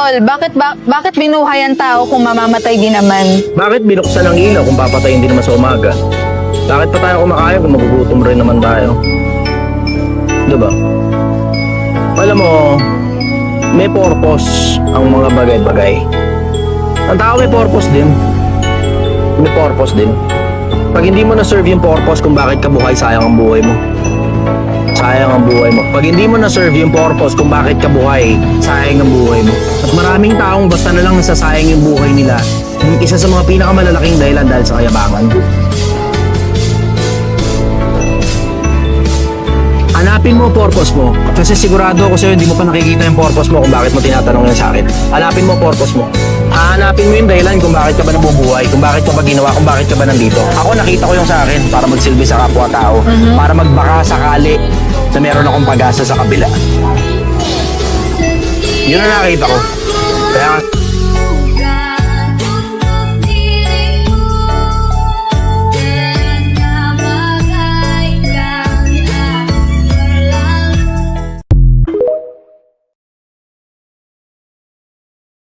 Tol, bakit binuhay ang tao kung mamamatay din naman? Bakit binuksan ang ilaw kung papatayin din naman sa umaga? Bakit pa tayo kumakain kung magugutom rin naman tayo? Diba? Alam mo, may purpose ang mga bagay-bagay. Ang tao may purpose din. May purpose din. Pag hindi mo na-serve yung purpose kung bakit ka buhay, sayang ang buhay mo. Sayang ang buhay mo. Pag hindi mo na-serve yung purpose kung bakit ka buhay, sayang ang buhay mo. At maraming taong basta na lang nasasayang yung buhay nila. Isa sa mga pinakamalalaking dahilan dahil sa kayabangan. Hanapin mo purpose mo. Kasi sigurado ako sa'yo, hindi mo pa nakikita yung purpose mo kung bakit mo tinatanong yan sa akin. Hanapin mo purpose mo. Hanapin mo yung dahilan kung bakit ka ba nabubuhay, kung bakit ka ba ginawa, kung bakit ka ba nandito. Ako nakita ko yung sa akin para magsilbi sa kapwa-tao, para magbaka sakali na meron akong pag-asa sa kabila. Yun ang nakita ko. Kaya